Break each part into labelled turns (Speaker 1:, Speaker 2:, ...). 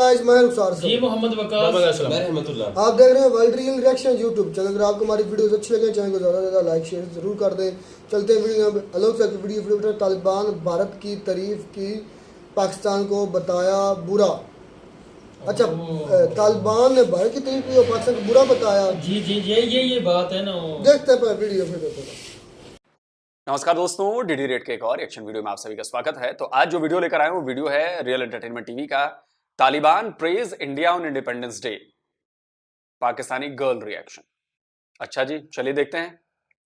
Speaker 1: Guys, मैं रुखसार
Speaker 2: जी मोहम्मद वकास,
Speaker 3: मैं रहमतुल्लाह।
Speaker 1: आप देख रहे हैं world real reaction YouTube channel. अगर आपको हमारी वीडियोस अच्छी लगे चैनल को ज़्यादा से ज़्यादा लाइक शेयर जरूर कर दें। चलते हैं वीडियो में। अलग से वीडियो तालिबान भारत की तारीफ की, पाकिस्तान को बताया बुरा। अच्छा, तालिबान ने भारत की तारीफ की और पाकिस्तान को बुरा बताया।
Speaker 2: जी जी ये बात है ना।
Speaker 1: देखते हैं वीडियो फिर देखते हैं।
Speaker 3: नमस्कार दोस्तों, डीडी रेट के एक और एक्शन वीडियो में आप सभी का स्वागत है। तो आज जो वीडियो लेकर आए हूं, वीडियो है रियल एंटरटेनमेंट टीवी का, Taliban praise India on independence day, Pakistani girl reaction. अच्छा जी, चलिए देखते हैं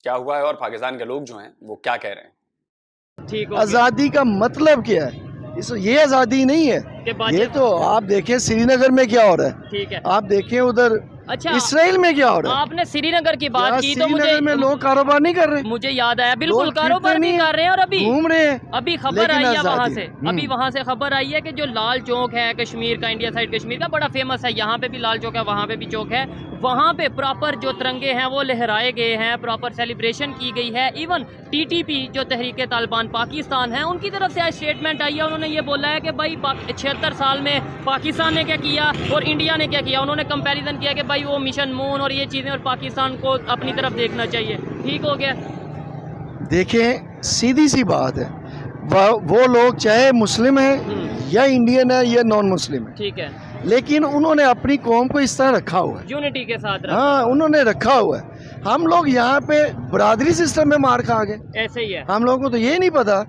Speaker 3: क्या हुआ है और पाकिस्तान के लोग जो हैं वो क्या कह रहे हैं।
Speaker 4: ठीक, आज़ादी का मतलब क्या है? ये आज़ादी नहीं है। ये तो आप देखें श्रीनगर में क्या हो रहा है,
Speaker 2: ठीक है।
Speaker 4: आप देखें उधर
Speaker 2: अच्छा,
Speaker 4: इसराइल में क्या हो रहा है।
Speaker 2: आपने श्रीनगर की बात की तो मुझे
Speaker 4: में लोग कारोबार नहीं कर रहे,
Speaker 2: मुझे याद आया, बिल्कुल कारोबार नहीं कर रहे हैं। और अभी
Speaker 4: घूम रहे हैं।
Speaker 2: अभी खबर आई है वहाँ से, अभी वहाँ से खबर आई है कि जो लाल चौक है कश्मीर का, इंडिया साइड कश्मीर का बड़ा फेमस है, यहाँ पे भी लाल चौक है, वहाँ पे भी चौक है, वहाँ पे प्रॉपर जो तिरंगे हैं वो लहराए गए हैं, प्रॉपर सेलिब्रेशन की गई है। इवन TTP जो तहरीक तालिबान पाकिस्तान है, उनकी तरफ से आज स्टेटमेंट आई है। उन्होंने ये बोला है कि भाई 76 साल में पाकिस्तान ने क्या किया और इंडिया ने क्या किया। उन्होंने कंपैरिजन किया कि भाई वो मिशन मून और ये चीज़ें, और पाकिस्तान को अपनी तरफ देखना चाहिए। ठीक हो गया।
Speaker 4: देखें, सीधी सी बात है, वो लोग चाहे मुस्लिम है या इंडियन है या नॉन मुस्लिम है,
Speaker 2: ठीक है,
Speaker 4: लेकिन उन्होंने अपनी कौम को इस तरह रखा हुआ है,
Speaker 2: यूनिटी के साथ रखा।
Speaker 4: हाँ, उन्होंने रखा हुआ है। हम लोग यहाँ पे बरादरी सिस्टम में मार खा गए।
Speaker 2: ऐसे ही है।
Speaker 4: हम लोगों को तो ये नहीं पता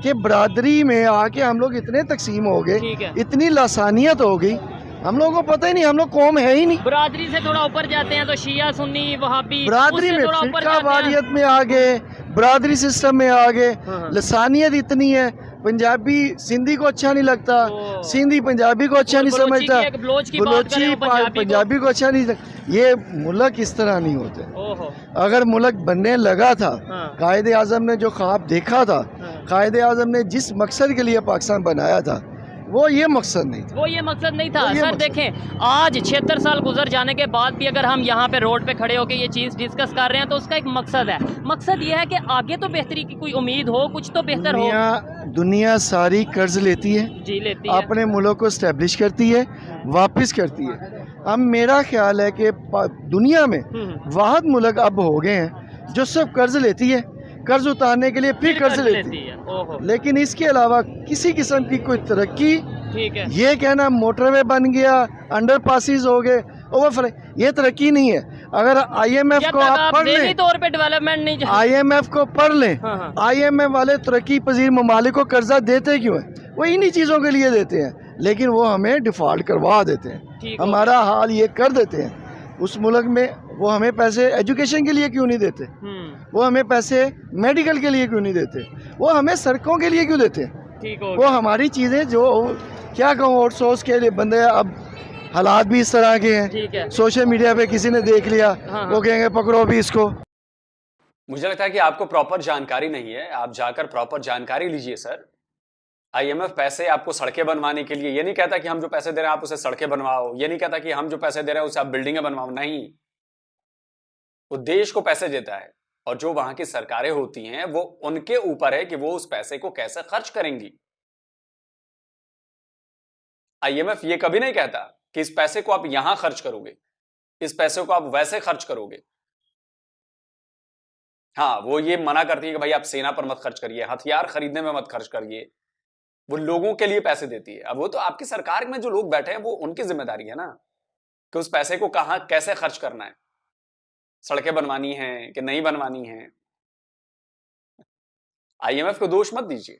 Speaker 4: कि बरादरी में आके हम लोग इतने तकसीम हो गए, इतनी लासानियत हो गई, हम लोगों को पता ही नहीं, हम लोग कौम है ही नहीं।
Speaker 2: बरादरी से थोड़ा ऊपर जाते हैं तो शिया सुन्नी वहाबी,
Speaker 4: बरादरी में फिरका वारियत में आ गए, बरादरी सिस्टम में आ गए, लसानियत इतनी है। पंजाबी सिंधी को अच्छा नहीं लगता, सिंधी पंजाबी को अच्छा नहीं समझता, बलोची पंजाबी को अच्छा नहीं लगता। ये मुल्क इस तरह नहीं होते। अगर मुल्क बनने लगा था, कायदे आज़म ने जो ख्वाब देखा था, कायदे आज़म ने जिस मकसद के लिए पाकिस्तान बनाया था, वो ये मकसद नहीं था।
Speaker 2: वो ये मकसद नहीं था। सर देखें, आज 76 साल गुजर जाने के बाद भी अगर हम यहाँ पे रोड पे खड़े होकर ये चीज़ डिस्कस कर रहे हैं तो उसका एक मकसद है। मकसद ये है कि आगे तो बेहतरी की कोई उम्मीद हो, कुछ तो बेहतर हो।
Speaker 4: दुनिया सारी कर्ज लेती है,
Speaker 2: जी लेती है, अपने
Speaker 4: मुल्क को स्टैब्लिश करती है, वापस करती है। अब मेरा ख्याल है कि दुनिया में वाहद मुल्क अब हो गए हैं जो सिर्फ कर्ज लेती है, कर्ज उतारने के लिए फिर कर्ज लेती है, लेकिन इसके अलावा किसी किस्म की कोई तरक्की, ठीक है, ये कहना मोटरवे बन गया, अंडर पासिस हो गए, ओवर, ये तरक्की नहीं है। अगर IMF को आप पढ़ लें,
Speaker 2: तौर पे डेवलपमेंट नहीं,
Speaker 4: IMF को पढ़ लें, IMF वाले तरक्की पजीर ममालिक को कर्जा देते क्यों है? वो इन्हीं चीज़ों के लिए देते हैं, लेकिन वो हमें डिफॉल्ट करवा देते हैं, हमारा हाल ये कर देते हैं। उस मुल्क में वो हमें पैसे एजुकेशन के लिए क्यों नहीं देते, वो हमें पैसे मेडिकल के लिए क्यों नहीं देते, वो हमें सड़कों के लिए क्यों देते, वो हमारी चीज़ें जो क्या कहूँ आउटसोर्स के लिए बंदे। अब हालात भी इस तरह के हैं, सोशल मीडिया पे किसी ने देख लिया, वो कहेंगे पकड़ो भी इसको।
Speaker 3: मुझे लगता है कि आपको प्रॉपर जानकारी नहीं है, आप जाकर प्रॉपर जानकारी लीजिए सर। IMF पैसे आपको सड़कें बनवाने के लिए, ये नहीं कहता कि हम जो पैसे दे रहे हैं आप उसे सड़कें बनवाओ, ये नहीं कहता कि हम जो पैसे दे रहे हैं उसे आप बिल्डिंगें बनवाओ, नहीं। वो देश को पैसे देता है और जो वहां की सरकारें होती हैं वो उनके ऊपर है कि वो उस पैसे को कैसे खर्च करेंगी। IMF ये कभी नहीं कहता कि इस पैसे को आप यहां खर्च करोगे, इस पैसे को आप वैसे खर्च करोगे। हाँ, वो ये मना करती है कि भाई आप सेना पर मत खर्च करिए, हथियार खरीदने में मत खर्च करिए, वो लोगों के लिए पैसे देती है। अब वो तो आपकी सरकार में जो लोग बैठे हैं वो उनकी जिम्मेदारी है ना कि उस पैसे को कहां कैसे खर्च करना है, सड़कें बनवानी है कि नहीं बनवानी है। IMF को दोष मत दीजिए।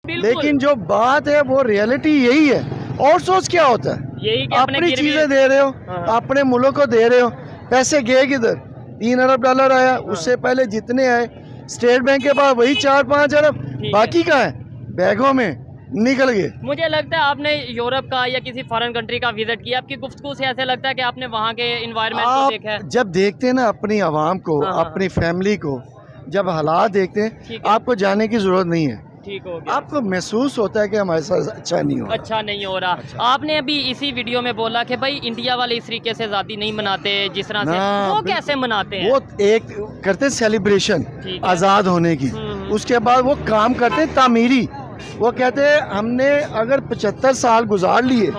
Speaker 4: लेकिन जो बात है वो रियलिटी यही है। और सोच क्या होता है,
Speaker 2: यही कि
Speaker 4: अपनी चीजें दे रहे हो, अपने मुल्क को दे रहे हो, पैसे गए किधर? 3 अरब डॉलर आया, उससे पहले जितने आए स्टेट बैंक के पास वही 4-5 अरब, बाकी कहाँ है? बैगों में निकल गए।
Speaker 2: मुझे लगता है आपने यूरोप का या किसी फॉरेन कंट्री का विजिट किया, आपकी गुफ्तगू से ऐसे लगता है कि आपने वहाँ के एनवायरनमेंट को देखा है।
Speaker 4: जब देखते हैं ना अपनी आवाम को, अपनी फैमिली को, जब हालात देखते हैं, आपको जाने की जरूरत नहीं है।
Speaker 2: ठीक हो गया।
Speaker 4: आपको महसूस होता है कि हमारे साथ अच्छा नहीं हो रहा।
Speaker 2: अच्छा। आपने अभी इसी वीडियो में बोला कि भाई इंडिया वाले इस तरीके से आज़ादी नहीं मनाते जिस तरह से, वो कैसे मनाते हैं?
Speaker 4: वो एक करते सेलिब्रेशन आज़ाद होने की, उसके बाद वो काम करते हैं तामीरी वो कहते हैं हमने अगर 75 साल गुजार लिए,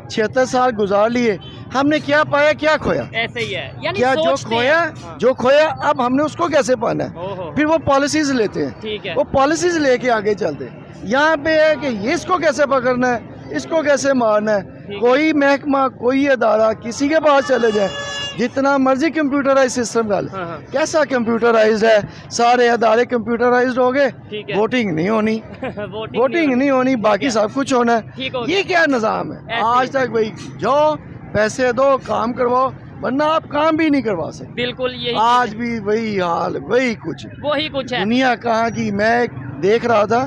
Speaker 4: 76 साल गुजार लिए, हमने क्या पाया क्या खोया?
Speaker 2: ऐसे ही है, यानी
Speaker 4: क्या जो खोया जो खोया अब हमने उसको कैसे पाना है? फिर वो पॉलिसीज लेते हैं,
Speaker 2: ठीक है,
Speaker 4: वो पॉलिसीज लेके आगे चलते हैं। यहाँ पे है कि ये इसको कैसे पकड़ना है, इसको कैसे मारना है। कोई महकमा, कोई अदारा, किसी के पास चले जाए, जितना मर्जी कंप्यूटराइज सिस्टम डाले, कैसा कंप्यूटराइज है, सारे अदारे कंप्यूटराइज हो गए, वोटिंग नहीं होनी वोटिंग नहीं होनी, बाकी सब कुछ होना है। ये क्या निज़ाम है? आज तक वही जो पैसे दो काम करवाओ, वरना आप काम भी नहीं करवा सकते।
Speaker 2: बिल्कुल यही
Speaker 4: आज भी वही हाल, वही कुछ
Speaker 2: है।
Speaker 4: दुनिया कहाँ की। मैं देख रहा था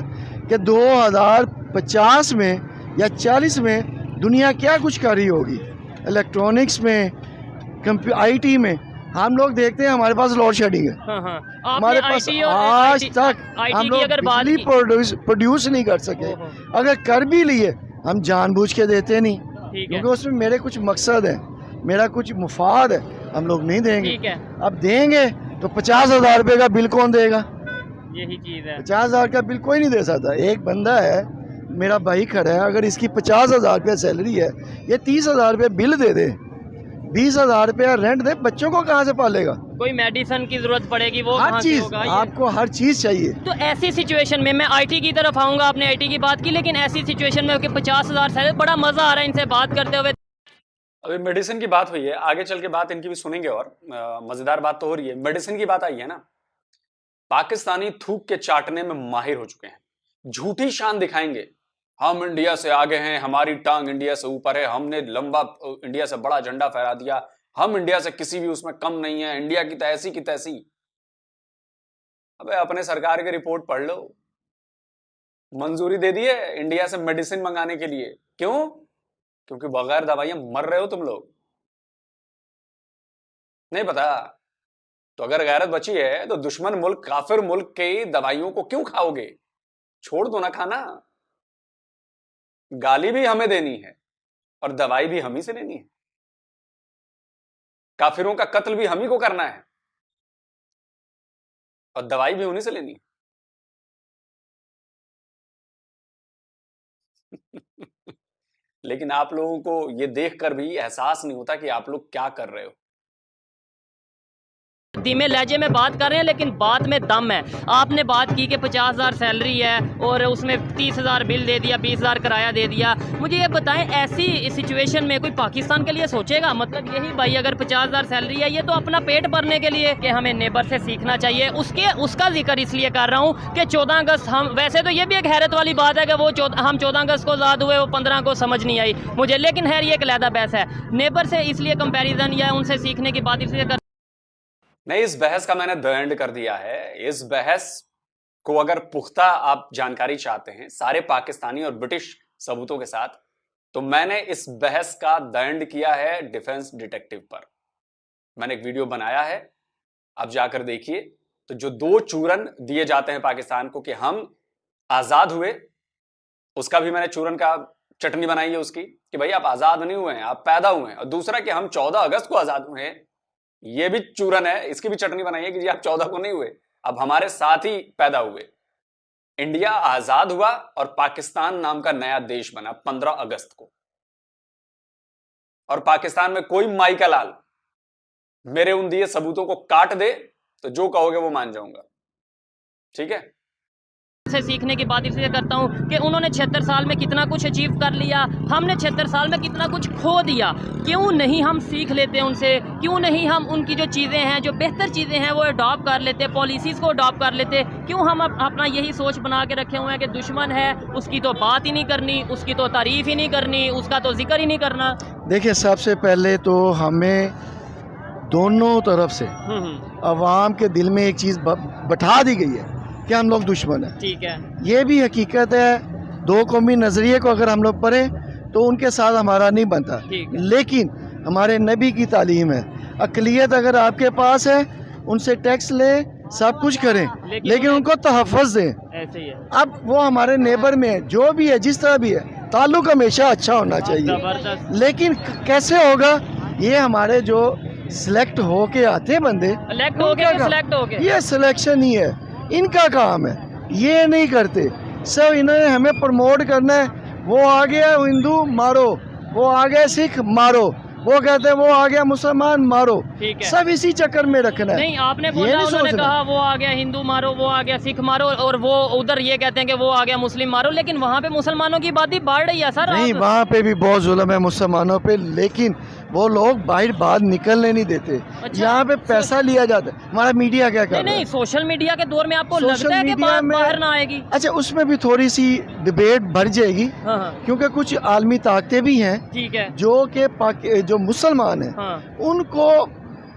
Speaker 4: कि 2050 में या 40 में दुनिया क्या कुछ कर रही होगी। इलेक्ट्रॉनिक्स में, IT में हम लोग देखते हैं हमारे पास लोड शेडिंग है। हमारे पास आज तक हम लोग बिजली प्रोड्यूस नहीं कर सके। अगर कर भी लिए हम जानबूझ के देते नहीं, क्योंकि उसमें मेरे कुछ मकसद है, मेरा कुछ मुफाद है, हम लोग नहीं देंगे। अब देंगे तो 50,000 रुपये का बिल कौन देगा?
Speaker 2: यही चीज है,
Speaker 4: 50,000 का बिल कोई नहीं दे सकता। एक बंदा है, मेरा भाई खड़ा है, अगर इसकी 50,000 रुपये सैलरी है, ये 30,000 रुपये बिल दे दे, 20,000 रुपया रेंट दे, बच्चों को कहाँ से पालेगा?
Speaker 2: कोई मेडिसिन की जरूरत पड़ेगी, वो
Speaker 4: हर चीज आपको हर चीज चाहिए।
Speaker 2: तो ऐसी सिचुएशन में मैं IT की तरफ आऊंगा, आपने IT की बात की, लेकिन ऐसी सिचुएशन में 50,000 सैलरी, बड़ा मजा आ रहा है इनसे बात करते हुए।
Speaker 3: अभी मेडिसिन की बात हुई है, आगे चल के बात इनकी भी सुनेंगे और मजेदार बात तो हो रही है। मेडिसिन की बात आई है ना, पाकिस्तानी थूक के चाटने में माहिर हो चुके हैं, झूठी शान दिखाएंगे, हम इंडिया से आगे हैं, हमारी टांग इंडिया से ऊपर है, हमने लंबा इंडिया से बड़ा झंडा फहरा दिया, हम इंडिया से किसी भी उसमें कम नहीं है, इंडिया की तैसी की तैसी। अबे अपने सरकार की रिपोर्ट पढ़ लो, मंजूरी दे दी है इंडिया से मेडिसिन मंगाने के लिए। क्यों? क्योंकि बगैर दवाइयां मर रहे हो तुम लोग। नहीं पता? तो अगर गैरत बची है तो दुश्मन मुल्क, काफिर मुल्क की दवाइयों को क्यों खाओगे? छोड़ दो ना खाना। गाली भी हमें देनी है और दवाई भी हम ही से लेनी है। काफिरों का कत्ल भी हम ही को करना है और दवाई भी उन्हीं से लेनी है। लेकिन आप लोगों को यह देखकर भी एहसास नहीं होता कि आप लोग क्या कर रहे हो।
Speaker 2: धीमे लहजे में बात कर रहे हैं, लेकिन बात में दम है। आपने बात की कि 50,000 सैलरी है और उसमें 30,000 बिल दे दिया, 20,000 किराया दे दिया। मुझे ये बताएं, ऐसी सिचुएशन में कोई पाकिस्तान के लिए सोचेगा? मतलब यही भाई, अगर 50,000 सैलरी है, ये तो अपना पेट भरने के लिए, कि हमें नेबर से सीखना चाहिए। उसका जिक्र इसलिए कर रहा हूँ कि 14 अगस्त हम, वैसे तो ये भी एक हैरत वाली बात है कि वो हम 14 अगस्त को आज़ाद हुए, वो 15 को समझ नहीं आई मुझे, लेकिन खैर ये एक अलग बहस है। नेबर से इसलिए कंपेरिजन या उनसे सीखने की बात इसलिए कर
Speaker 3: नहीं, इस बहस का मैंने द एंड कर दिया है। इस बहस को अगर पुख्ता आप जानकारी चाहते हैं सारे पाकिस्तानी और ब्रिटिश सबूतों के साथ, तो मैंने इस बहस का द एंड किया है डिफेंस डिटेक्टिव पर। मैंने एक वीडियो बनाया है, आप जाकर देखिए। तो जो 2 चूरन दिए जाते हैं पाकिस्तान को कि हम आजाद हुए, उसका भी मैंने चूरन का चटनी बनाई है उसकी, कि भाई आप आजाद नहीं हुए हैं, आप पैदा हुए हैं। और दूसरा कि हम 14 अगस्त को आजाद हुए हैं, ये भी चूरन है, इसकी भी चटनी बनाई है कि जी आप 14 को नहीं हुए, अब हमारे साथ ही पैदा हुए। इंडिया आजाद हुआ और पाकिस्तान नाम का नया देश बना 15 अगस्त को। और पाकिस्तान में कोई माई का लाल मेरे उन दिए सबूतों को काट दे तो जो कहोगे वो मान जाऊंगा। ठीक है?
Speaker 2: से सीखने की बात इसलिए करता हूं कि उन्होंने 76 साल में कितना कुछ अचीव कर लिया, हमने 76 साल में कितना कुछ खो दिया। क्यों नहीं हम सीख लेते उनसे? क्यों नहीं हम उनकी जो चीज़ें हैं, जो बेहतर चीज़ें हैं, वो अडॉप्ट कर लेते, पॉलिसीज़ को अडॉप्ट कर लेते? क्यों हम अपना यही सोच बना के रखे हुए हैं कि दुश्मन है उसकी तो बात ही नहीं करनी, उसकी तो तारीफ ही नहीं करनी, उसका तो जिक्र ही नहीं करना?
Speaker 4: देखिए, सबसे पहले तो हमें दोनों तरफ से अवाम के दिल में एक चीज़ बैठा दी गई है कि हम लोग दुश्मन हैं।
Speaker 2: ठीक है,
Speaker 4: ये भी हकीकत है। 2 कौमी नज़रिए को अगर हम लोग पढ़ें तो उनके साथ हमारा नहीं बनता, लेकिन हमारे नबी की तालीम है, अक़लियत अगर आपके पास है उनसे टैक्स ले, सब कुछ करें, लेकिन उनको तहफ़्फ़ुज़ दें।
Speaker 2: ऐसे ही है।
Speaker 4: अब वो हमारे नेबर में है, जो भी है, जिस तरह भी है, ताल्लुक़ हमेशा अच्छा होना चाहिए। लेकिन कैसे होगा? ये हमारे जो सिलेक्ट होके आते बंदे,
Speaker 2: सिलेक्ट हो गए,
Speaker 4: ये सिलेक्शन ही है, इनका काम है, ये नहीं करते। सब इन्होंने हमें प्रमोट करना है। वो आ गया हिंदू मारो, वो आ गया सिख मारो, वो कहते हैं वो आ गया मुसलमान मारो, सब इसी चक्कर में रखना है।
Speaker 2: नहीं, आपने बोला, उन्होंने कहा वो आ गया हिंदू मारो, वो आ गया सिख मारो, और वो उधर ये कहते हैं कि वो आ गया मुस्लिम मारो, लेकिन वहाँ पे मुसलमानों की आबादी बढ़ रही है सर।
Speaker 4: नहीं, वहाँ पे भी बहुत जुल्म है मुसलमानों पे, लेकिन वो लोग बाहर निकलने नहीं देते। अच्छा, यहाँ पे पैसा लिया जाता है। हमारा मीडिया क्या कर रहा है?
Speaker 2: नहीं, सोशल मीडिया के दौर में आपको लगता है कि बात बाहर ना आएगी?
Speaker 4: अच्छा, उसमें भी थोड़ी सी डिबेट बढ़ जाएगी, क्योंकि कुछ आलमी ताकतें भी हैं, ठीक है, जो कि जो मुसलमान हैं उनको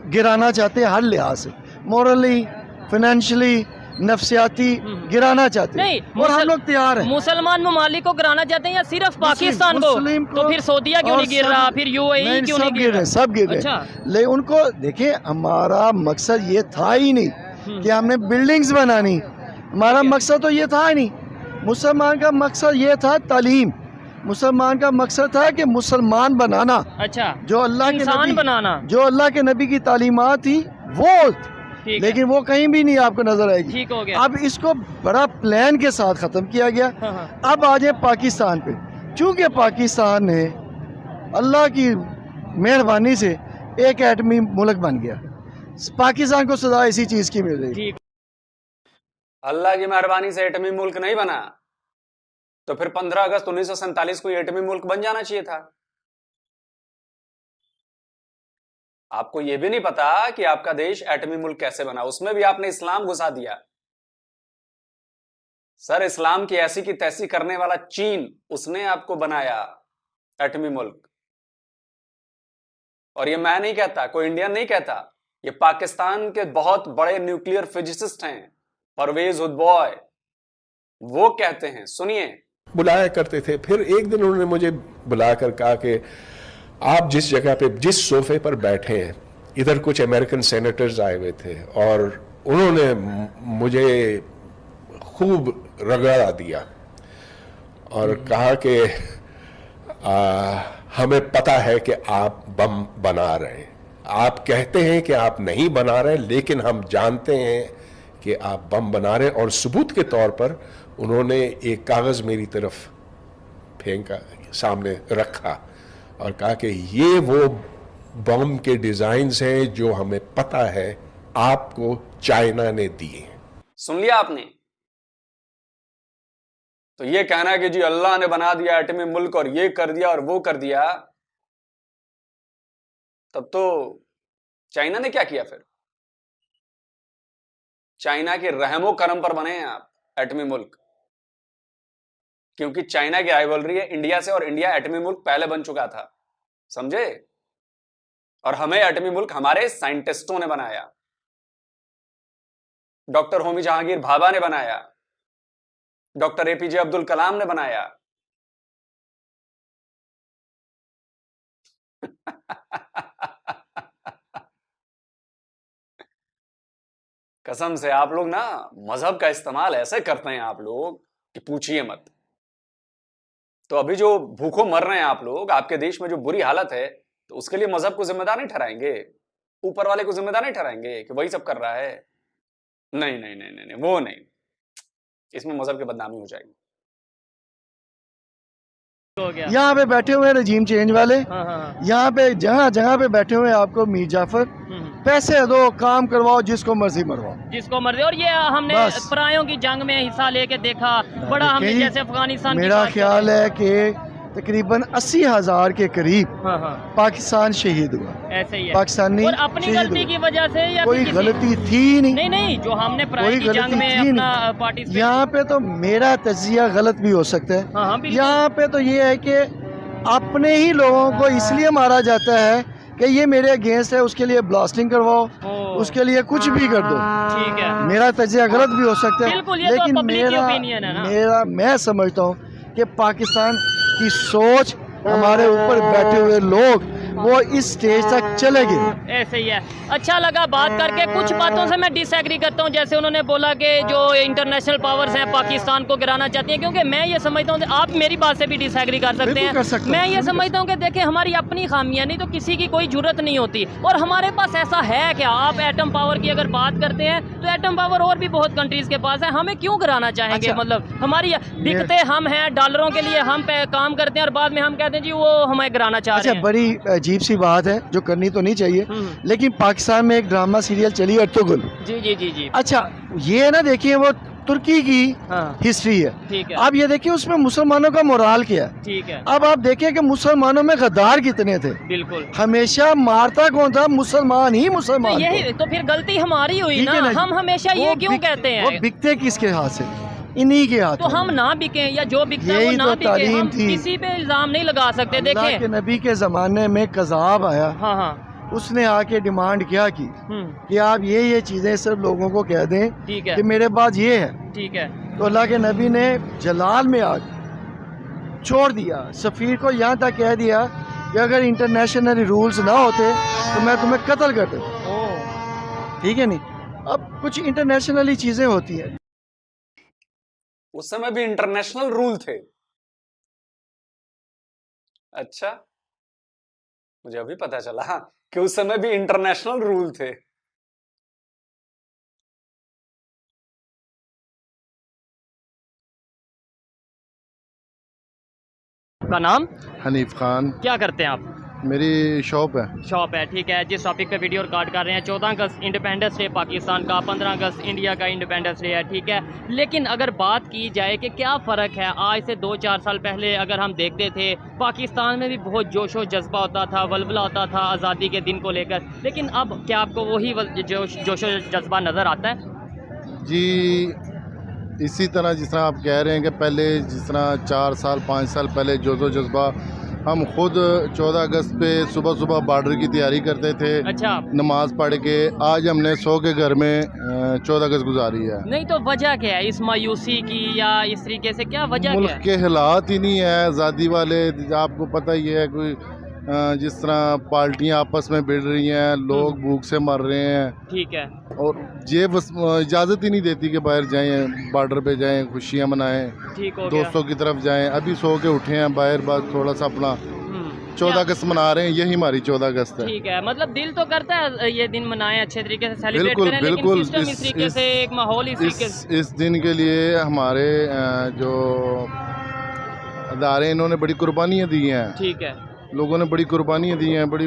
Speaker 4: गिराना चाहते हैं हर लिहाज से, मॉरली, फाइनेंशियली, नफ्सियाती गिराना चाहते हैं, और हम लोग तैयार हैं।
Speaker 2: मुसलमान ममालिक को गिराना चाहते हैं या सिर्फ पाकिस्तान को? तो फिर सऊदीया क्यों नहीं गिर रहा, फिर यूएई क्यों नहीं गिर रहा?
Speaker 4: सब गिर रहे। लेकिन उनको देखिए, हमारा मकसद ये था ही नहीं कि हमने बिल्डिंग्स बनानी, हमारा मकसद तो ये था ही नहीं। मुसलमान का मकसद ये था तालीम, मुसलमान का मकसद था कि मुसलमान बनाना। अच्छा, जो अल्लाह के नबी बनाना, जो अल्लाह के नबी की तालीमात थी वो, लेकिन वो कहीं भी नहीं आपको नजर आएगी। ठीक हो गया। अब इसको बड़ा प्लान के साथ खत्म किया गया। अब आ जाए पाकिस्तान पे, चूंकि पाकिस्तान ने अल्लाह की मेहरबानी से एक एटमी मुल्क बन गया, पाकिस्तान को सजा इसी चीज की मिल रही।
Speaker 3: अल्लाह की मेहरबानी से एटमी मुल्क नहीं बना तो फिर 15 अगस्त 1947 को एटमी मुल्क बन जाना चाहिए था। आपको यह भी नहीं पता कि आपका देश एटमी मुल्क कैसे बना, उसमें भी आपने इस्लाम घुसा दिया। सर, इस्लाम की ऐसी की तैसी करने वाला चीन, उसने आपको बनाया एटमी मुल्क। और ये मैं नहीं कहता, कोई इंडियन नहीं कहता, ये पाकिस्तान के बहुत बड़े न्यूक्लियर फिजिसिस्ट हैं, परवेज हुदबॉय, वो कहते हैं। सुनिए।
Speaker 5: बुलाया करते थे, फिर एक दिन उन्होंने मुझे बुलाकर कहा कि आप जिस जगह पे, जिस सोफे पर बैठे हैं, इधर कुछ अमेरिकन सेनेटर्स आए हुए थे और उन्होंने मुझे खूब रगड़ा दिया और कहा कि हमें पता है कि आप बम बना रहे हैं, आप कहते हैं कि आप नहीं बना रहे, लेकिन हम जानते हैं कि आप बम बना रहे हैं। और सबूत के तौर पर उन्होंने एक कागज मेरी तरफ फेंका, सामने रखा और कहा कि ये वो बम के डिजाइन्स हैं जो हमें पता है आपको चाइना ने दिए।
Speaker 3: सुन लिया आपने? तो ये कहना है कि जी अल्लाह ने बना दिया एटमी मुल्क और ये कर दिया और वो कर दिया, तब तो चाइना ने क्या किया फिर? चाइना के रहमो करम पर बने हैं आप एटमी मुल्क, क्योंकि चाइना की राइवलरी है इंडिया से और इंडिया एटमी मुल्क पहले बन चुका था, समझे? और हमें एटमी मुल्क हमारे साइंटिस्टों ने बनाया, डॉक्टर होमी जहांगीर भाभा ने बनाया, डॉक्टर एपीजे अब्दुल कलाम ने बनाया। कसम से आप लोग ना मजहब का इस्तेमाल ऐसे करते हैं आप लोग कि पूछिए मत। तो अभी जो भूखों मर रहे हैं आप लोग, आपके देश में जो बुरी हालत है, तो उसके लिए मजहब को जिम्मेदार नहीं ठहराएंगे, ऊपर वाले को जिम्मेदार नहीं ठहराएंगे कि वही सब कर रहा है। नहीं नहीं नहीं नहीं, नहीं वो नहीं, इसमें मजहब की बदनामी हो जाएगी।
Speaker 4: यहाँ पे बैठे हुए रजीम चेंज वाले, यहाँ पे जहाँ जहाँ पे बैठे हुए आपको मीर जाफर, पैसे दो, काम करवाओ, जिसको मर्जी मरवाओ,
Speaker 2: जिसको मर्जी। और ये हमने परायों की जंग में हिस्सा लेके देखा, बड़ा हमने जैसे अफगानिस्तान,
Speaker 4: मेरा ख्याल है कि तकरीबन 80,000 के करीब पाकिस्तान शहीद हुआ। ऐसे ही है। पाकिस्तानी
Speaker 2: और अपनी गलती की वजह से या
Speaker 4: कोई गलती थी नहीं,
Speaker 2: नहीं जो हमने पराई की जंग में अपना पार्टिसिपेट।
Speaker 4: यहाँ पे तो मेरा तजिया गलत भी हो सकता है। यहाँ पे तो ये है कि अपने ही लोगों को इसलिए मारा जाता है कि ये मेरे अगेंस्ट है, उसके लिए ब्लास्टिंग करवाओ, उसके लिए कुछ भी कर दो। ठीक है, मेरा तजिया गलत भी हो सकता है, लेकिन मेरा मैं समझता हूँ कि पाकिस्तान की सोच, हमारे ऊपर बैठे हुए लोग, वो इस स्टेज तक चले गए।
Speaker 2: ऐसे ही है। अच्छा लगा बात करके। कुछ बातों से मैं डिसएग्री करता हूँ, जैसे उन्होंने बोला कि जो इंटरनेशनल पावर्स हैं पाकिस्तान को गिराना चाहती हैं, क्योंकि मैं ये समझता हूँ, आप मेरी बात से भी डिसएग्री कर सकते हैं। मैं ये समझता हूँ कि देखें, हमारी अपनी खामियां, नहीं तो किसी की कोई जरूरत नहीं होती। और हमारे पास ऐसा है क्या? आप एटम पावर की अगर बात करते हैं तो एटम पावर और भी बहुत कंट्रीज के पास है, हमें क्यों कराना चाहेंगे?
Speaker 4: अच्छा,
Speaker 2: मतलब हमारी बिकते हम हैं, डॉलरों के लिए हम पे काम करते हैं और बाद में हम कहते हैं जी वो हमें कराना चाह रहे
Speaker 4: अच्छा,
Speaker 2: हैं।
Speaker 4: बड़ी अजीब सी बात है जो करनी तो नहीं चाहिए, लेकिन पाकिस्तान में एक ड्रामा सीरियल चली अर्तुगरुल।
Speaker 2: जी जी जी जी।
Speaker 4: अच्छा, ये ना देखिए वो तुर्की की
Speaker 2: हाँ,
Speaker 4: हिस्ट्री है।
Speaker 2: ठीक है।
Speaker 4: आप ये देखिए उसमें मुसलमानों का मोराल क्या है।
Speaker 2: ठीक है,
Speaker 4: अब आप देखिए कि मुसलमानों में गद्दार कितने थे।
Speaker 2: बिल्कुल।
Speaker 4: हमेशा मारता कौन था? मुसलमान ही
Speaker 2: तो
Speaker 4: मुसलमान
Speaker 2: यही
Speaker 4: को।
Speaker 2: तो फिर गलती हमारी हुई
Speaker 4: ठीक
Speaker 2: ना,
Speaker 4: है ना जी?
Speaker 2: हम हमेशा ये
Speaker 4: वो
Speaker 2: क्यों
Speaker 4: बिक-
Speaker 2: कहते
Speaker 4: वो
Speaker 2: हैं?
Speaker 4: बिकते किसके हाथ से? इन्हीं के हाथ
Speaker 2: तो हम ना बिके या जो बिकता है वो
Speaker 4: यही
Speaker 2: ना
Speaker 4: तो
Speaker 2: बिके,
Speaker 4: तालीम
Speaker 2: हम
Speaker 4: थी।
Speaker 2: किसी पे इल्जाम नहीं लगा सकते।
Speaker 4: अल्लाह
Speaker 2: देखें,
Speaker 4: के नबी के ज़माने में कज़ाब आया,
Speaker 2: हाँ हाँ,
Speaker 4: उसने आके डिमांड क्या की कि आप ये चीज़ें सिर्फ लोगों को कह दें
Speaker 2: ठीक है,
Speaker 4: कि मेरे पास ये है।
Speaker 2: ठीक है,
Speaker 4: तो अल्लाह के नबी ने जलाल में आके छोड़ दिया, सफ़ीर को यहाँ तक कह दिया कि अगर इंटरनेशनल रूल्स ना होते तो मैं तुम्हें कत्ल कर देता।
Speaker 2: ओ,
Speaker 4: ठीक है नहीं? अब कुछ इंटरनेशनली चीज़ें होती हैं।
Speaker 3: उस समय भी इंटरनेशनल रूल थे। अच्छा, मुझे अभी पता चला कि उस समय भी इंटरनेशनल रूल थे।
Speaker 2: का नाम
Speaker 6: हनीफ खान।
Speaker 2: क्या करते हैं आप?
Speaker 6: मेरी शॉप है।
Speaker 2: शॉप है, ठीक है। जिस टॉपिक पे वीडियो रिकॉर्ड कर रहे हैं, 14 अगस्त इंडिपेंडेंस डे पाकिस्तान का, 15 अगस्त इंडिया का इंडिपेंडेंस डे है, ठीक है। लेकिन अगर बात की जाए कि क्या फ़र्क है आज से 2-4 साल पहले, अगर हम देखते थे पाकिस्तान में भी बहुत जोशो जज्बा होता था, वलवला होता था आज़ादी के दिन को लेकर, लेकिन अब क्या आपको वही जोशो जज्बा नज़र आता है?
Speaker 6: जी, इसी तरह जिस तरह आप कह रहे हैं कि पहले जिस तरह 4 साल 5 साल पहले जोशो जज्बा, हम खुद 14 अगस्त पे सुबह सुबह बॉर्डर की तैयारी करते थे,
Speaker 2: अच्छा,
Speaker 6: नमाज पढ़ के। आज हमने 100 के घर में 14 अगस्त गुजारी है।
Speaker 2: नहीं तो वजह क्या है इस मायूसी की, या इस तरीके से क्या वजह क्या
Speaker 6: मुल्क
Speaker 2: है?
Speaker 6: के हालात ही नहीं है आज़ादी वाले। आपको पता ही है, कोई जिस तरह पार्टियां आपस में भिड़ रही हैं, लोग भूख से मर रहे हैं,
Speaker 2: ठीक है,
Speaker 6: और ये बस इजाज़त ही नहीं देती कि बाहर जाएं, बॉर्डर पे जाएं, खुशियां मनाएं,
Speaker 2: ठीक हो गया।
Speaker 6: दोस्तों की तरफ जाएं। अभी सो के उठे हैं बाहर, बस थोड़ा सा अपना 14
Speaker 2: क्या?
Speaker 6: अगस्त मना रहे हैं। यही हमारी 14 अगस्त है।
Speaker 2: ठीक है, मतलब दिल तो करता है ये दिन मनाएं, अच्छे तरीके से सेलिब्रेट
Speaker 6: बिल्कुल,
Speaker 2: करें,
Speaker 6: बिल्कुल।
Speaker 2: लेकिन सिस्टम इस तरीके से, एक माहौल इस तरीके से।
Speaker 6: इस दिन के लिए हमारे जो अदारे, इन्होंने बड़ी कुर्बानियाँ दी हैं।
Speaker 2: ठीक है,
Speaker 6: लोगों ने बड़ी कुर्बानियाँ दी हैं, बड़ी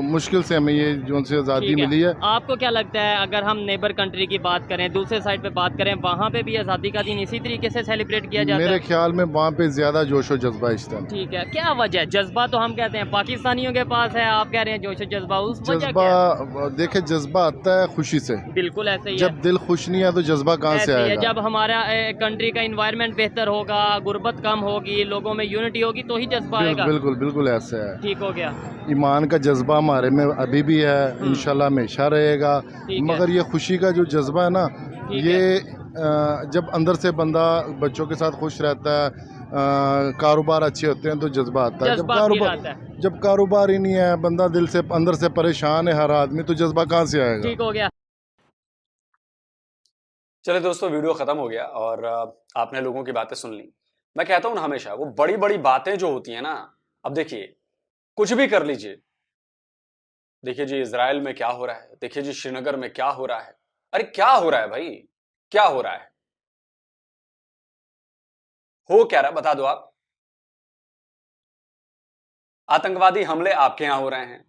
Speaker 6: मुश्किल से हमें ये जो से आज़ादी
Speaker 2: ठीक है।
Speaker 6: मिली है।
Speaker 2: आपको क्या लगता है, अगर हम नेबर कंट्री की बात करें, दूसरे साइड पे बात करें, वहाँ पे भी आज़ादी का दिन इसी तरीके से सेलिब्रेट किया जाता
Speaker 6: मेरे
Speaker 2: है?
Speaker 6: ख्याल में वहाँ पे ज़्यादा जोशो जज्बा इस टाइम।
Speaker 2: ठीक है, क्या वजह है? जज्बा तो हम कहते हैं पाकिस्तानियों के पास है, आप कह रहे हैं जोशो जज्बा, उस वजह क्या है?
Speaker 6: जज्बा देखे, जज्बा आता है खुशी से।
Speaker 2: बिल्कुल ऐसे ही है।
Speaker 6: जब दिल खुश नहीं है तो जज्बा कहाँ
Speaker 2: ऐसे
Speaker 6: से
Speaker 2: ही है,
Speaker 6: आएगा?
Speaker 2: जब हमारा कंट्री का इन्वायरमेंट बेहतर होगा, गुर्बत कम होगी, लोगों में यूनिटी होगी, तो ही जज्बा आएगा।
Speaker 6: बिल्कुल, बिल्कुल ऐसा है।
Speaker 2: ठीक हो गया।
Speaker 6: ईमान का जज्बा हमारे में अभी भी है, इंशाल्लाह हमेशा रहेगा।
Speaker 2: ठीक है।
Speaker 6: मगर ये खुशी का जो जज्बा है ना,
Speaker 2: ठीक
Speaker 6: ये जब अंदर से बंदा बच्चों के साथ खुश रहता है, कारोबार अच्छे होते हैं, तो जज्बा आता है।
Speaker 2: जज्बा फिर आता है।
Speaker 6: जब कारोबार ही नहीं है, बंदा दिल से अंदर से परेशान है हर आदमी, तो जज्बा कहाँ से आएगा?
Speaker 2: ठीक हो गया।
Speaker 3: चले दोस्तों, वीडियो खत्म हो गया और आपने लोगों की बातें सुन ली। मैं कहता हूं ना, हमेशा वो बड़ी बड़ी बातें जो होती हैं ना, अब देखिए कुछ भी कर लीजिए, देखिए जी इजराइल में क्या हो रहा है, देखिए जी श्रीनगर में क्या हो रहा है। अरे क्या हो रहा है भाई, क्या हो रहा है? हो क्या रहा है बता दो आप। आतंकवादी हमले आपके यहां हो रहे हैं,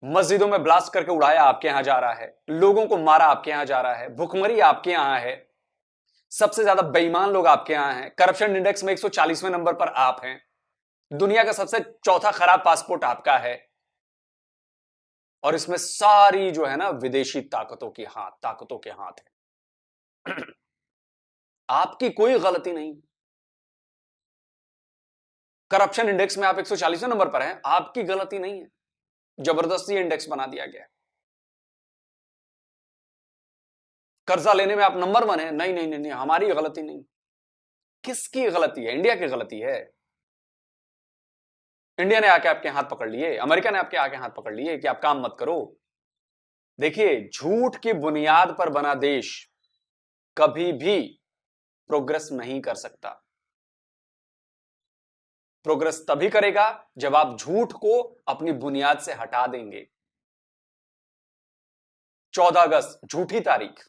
Speaker 3: मस्जिदों में ब्लास्ट करके उड़ाया आपके यहां जा रहा है, लोगों को मारा आपके यहां जा रहा है, भुखमरी आपके यहां है, सबसे ज्यादा बेईमान लोग आपके यहां हैं, करप्शन इंडेक्स में 140वें नंबर पर आप हैं, दुनिया का सबसे चौथा खराब पासपोर्ट आपका है, और इसमें सारी जो है ना विदेशी ताकतों के हाथ है। आपकी कोई गलती नहीं। करप्शन इंडेक्स में आप 140वें नंबर पर हैं, आपकी गलती नहीं है, जबरदस्ती इंडेक्स बना दिया गया। कर्जा लेने में आप नंबर 1 है, नहीं नहीं नहीं नहीं, हमारी गलती नहीं। किसकी गलती है? इंडिया की गलती है। इंडिया ने आके आपके हाथ पकड़ लिए, अमेरिका ने आपके आके हाथ पकड़ लिए कि आप काम मत करो। देखिए, झूठ की बुनियाद पर बना देश कभी भी प्रोग्रेस नहीं कर सकता। प्रोग्रेस तभी करेगा जब आप झूठ को अपनी बुनियाद से हटा देंगे। 14 अगस्त झूठी तारीख,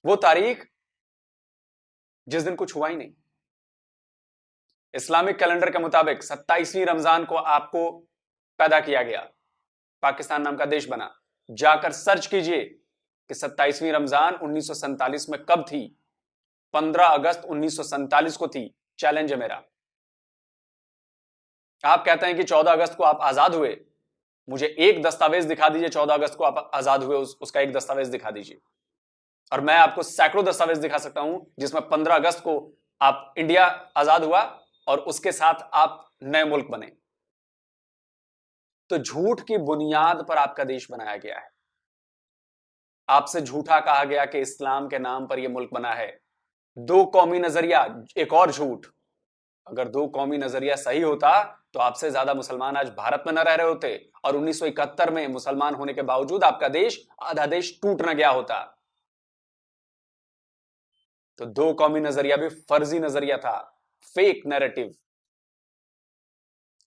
Speaker 3: वो तारीख जिस दिन कुछ हुआ ही नहीं। इस्लामिक कैलेंडर के मुताबिक 27वीं रमजान को आपको पैदा किया गया, पाकिस्तान नाम का देश बना। जाकर सर्च कीजिए कि 27वीं रमजान 1947 में कब थी। 15 अगस्त 1947 को थी। चैलेंज है मेरा। आप कहते हैं कि 14 अगस्त को आप आजाद हुए, मुझे एक दस्तावेज दिखा दीजिए 14 अगस्त को आप आजाद हुए, उसका एक दस्तावेज दिखा दीजिए। और मैं आपको सैकड़ों दस्तावेज दिखा सकता हूं जिसमें 15 अगस्त को आप इंडिया आजाद हुआ और उसके साथ आप नए मुल्क बने। तो झूठ की बुनियाद पर आपका देश बनाया गया है। आपसे झूठा कहा गया कि इस्लाम के नाम पर यह मुल्क बना है। दो कौमी नजरिया, एक और झूठ। अगर दो कौमी नजरिया सही होता तो आपसे ज्यादा मुसलमान आज भारत में न रह रहे होते, और 1971 में मुसलमान होने के बावजूद आपका देश, आधा देश टूट न गया होता। तो दो कौमी नजरिया भी फर्जी नजरिया था, फेक नैरेटिव।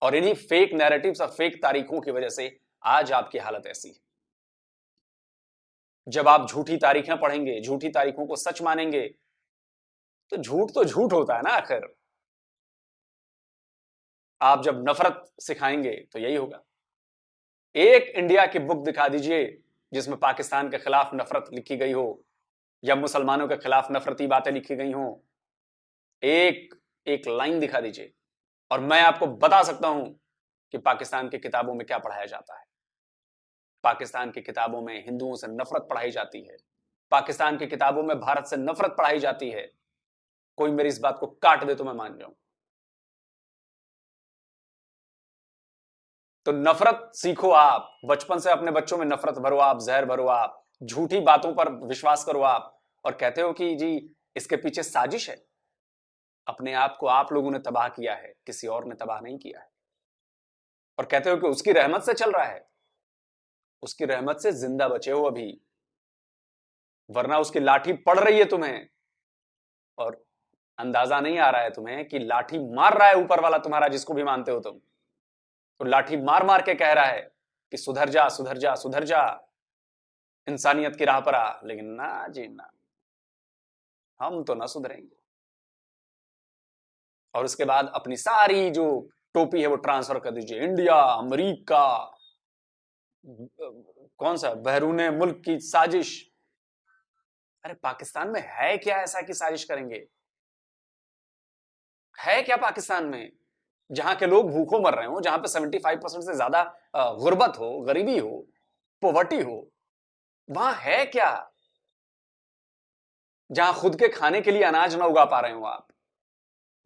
Speaker 3: और इन्हीं फेक नैरेटिव्स और फेक तारीखों की वजह से आज आपकी हालत ऐसी है। जब आप झूठी तारीखें पढ़ेंगे, झूठी तारीखों को सच मानेंगे, तो झूठ होता है ना आखिर। आप जब नफरत सिखाएंगे तो यही होगा। एक इंडिया की बुक दिखा दीजिए जिसमें पाकिस्तान के खिलाफ नफरत लिखी गई हो या मुसलमानों के खिलाफ नफरती बातें लिखी गई हो। एक लाइन दिखा दीजिए और मैं आपको बता सकता हूं कि पाकिस्तान की किताबों में क्या पढ़ाया जाता है। पाकिस्तान की किताबों में हिंदुओं से नफरत पढ़ाई जाती है। पाकिस्तान की किताबों में भारत से नफरत पढ़ाई जाती है। कोई मेरी इस बात को काट दे तो मैं मान जाऊं। तो नफरत सीखो आप, बचपन से अपने बच्चों में नफरत भरो आप, जहर भरो आप, झूठी बातों पर विश्वास करो आप, और कहते हो कि जी इसके पीछे साजिश है। अपने आप को आप लोगों ने तबाह किया है, किसी और ने तबाह नहीं किया है। और कहते हो कि उसकी रहमत से चल रहा है। उसकी रहमत से जिंदा बचे हो अभी, वरना उसकी लाठी पड़ रही है तुम्हें और अंदाजा नहीं आ रहा है तुम्हें कि लाठी मार रहा है ऊपर वाला तुम्हारा, जिसको भी मानते हो तुम। तो लाठी मार मार के कह रहा है कि सुधर जा सुधर जा सुधर जा, इंसानियत की राह पर आ। लेकिन ना जी ना, हम तो ना सुधरेंगे। और उसके बाद अपनी सारी जो टोपी है वो ट्रांसफर कर दीजिए। इंडिया, अमेरिका, कौन सा बहरूने मुल्क की साजिश। अरे पाकिस्तान में है क्या ऐसा कि साजिश करेंगे? है क्या पाकिस्तान में जहां के लोग भूखों मर रहे हो, जहां पे 75% से ज्यादा गुर्बत हो, गरीबी हो, पॉवर्टी हो? वहां है क्या जहां खुद के खाने के लिए अनाज ना उगा पा रहे हो आप?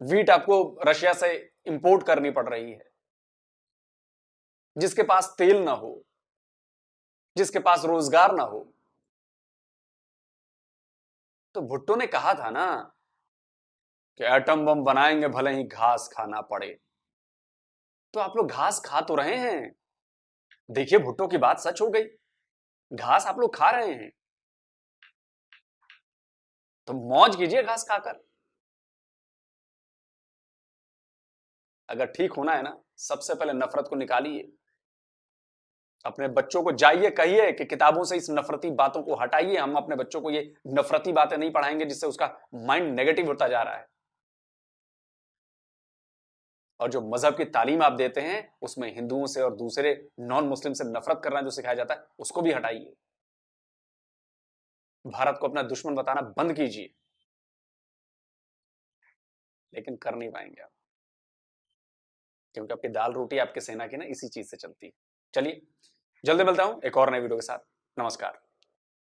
Speaker 3: वीट आपको रशिया से इंपोर्ट करनी पड़ रही है। जिसके पास तेल ना हो, जिसके पास रोजगार ना हो। तो भुट्टो ने कहा था ना कि एटम बम बनाएंगे भले ही घास खाना पड़े। तो आप लोग घास खा तो रहे हैं। देखिए भुट्टो की बात सच हो गई, घास आप लोग खा रहे हैं। तो मौज कीजिए घास खाकर। अगर ठीक होना है ना, सबसे पहले नफरत को निकालिए। अपने बच्चों को जाइए कहिए कि किताबों से इस नफरती बातों को हटाइए। हम अपने बच्चों को ये नफरती बातें नहीं पढ़ाएंगे जिससे उसका माइंड नेगेटिव होता जा रहा है। और जो मजहब की तालीम आप देते हैं उसमें हिंदुओं से और दूसरे नॉन मुस्लिम से नफरत करना जो सिखाया जाता है उसको भी हटाइए। भारत को अपना दुश्मन बताना बंद कीजिए। लेकिन कर नहीं पाएंगे आप, क्योंकि आपकी दाल रोटी आपके सेना की ना इसी चीज से चलती है। चलिए जल्दी मिलता हूं एक और नए वीडियो के साथ। नमस्कार,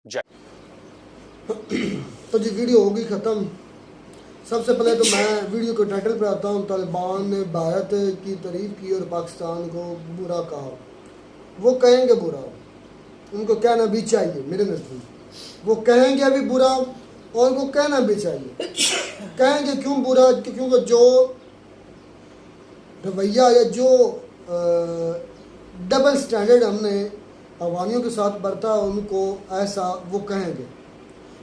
Speaker 3: जय।
Speaker 1: तो जी वीडियो होगी ख़त्म। सबसे पहले तो मैं वीडियो के टाइटल पर आता हूँ। तालिबान ने भारत की तारीफ की और पाकिस्तान को बुरा कहा। वो कहेंगे बुरा, उनको कहना भी चाहिए। मेरे नज़दीक वो कहेंगे अभी बुरा और उनको कहना भी चाहिए। कहेंगे क्यों बुरा? क्योंकि जो रवैया या जो डबल स्टैंडर्ड हमने अफगानियों के साथ बरता, उनको ऐसा वो कहेंगे।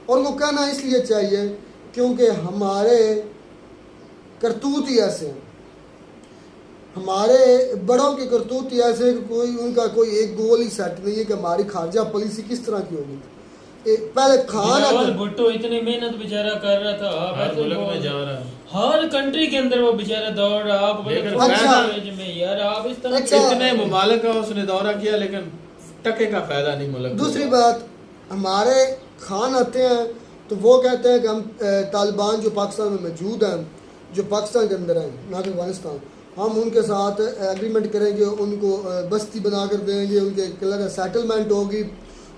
Speaker 1: और उनको कहना इसलिए चाहिए क्योंकि हमारे करतूत ही ऐसे हैं, हमारे बड़ों के करतूत ही ऐसे कि कोई उनका कोई एक गोल ही सेट नहीं है कि हमारी खारजा पॉलिसी किस तरह की होगी। पहले खान
Speaker 7: बिलावल भुट्टो इतनी मेहनत बेचारा कर रहा था, आप
Speaker 8: हर
Speaker 7: ऐसे
Speaker 8: मुल्क
Speaker 7: बोल
Speaker 8: में
Speaker 7: रहे
Speaker 8: जा
Speaker 7: हो।
Speaker 8: रहा है।
Speaker 7: हर कंट्री के अंदर वो बेचारा दौड़ रहा, आपको
Speaker 8: लेकिन
Speaker 7: पता
Speaker 1: अच्छा।
Speaker 7: में यार आप इस तरह
Speaker 1: अच्छा।
Speaker 8: इतने मुमालिक का उसने दौरा किया लेकिन टके का फायदा नहीं मुल्क को।
Speaker 1: दूसरी बात, हमारे खान आते हैं तो वो कहते हैं कि हम तालिबान जो पाकिस्तान में मौजूद हैं, जो पाकिस्तान के अंदर हैं, ना कि अफगानिस्तान, हम उनके साथ एग्रीमेंट करेंगे, उनको बस्ती बना कर देंगे, उनके अलग सेटलमेंट होगी,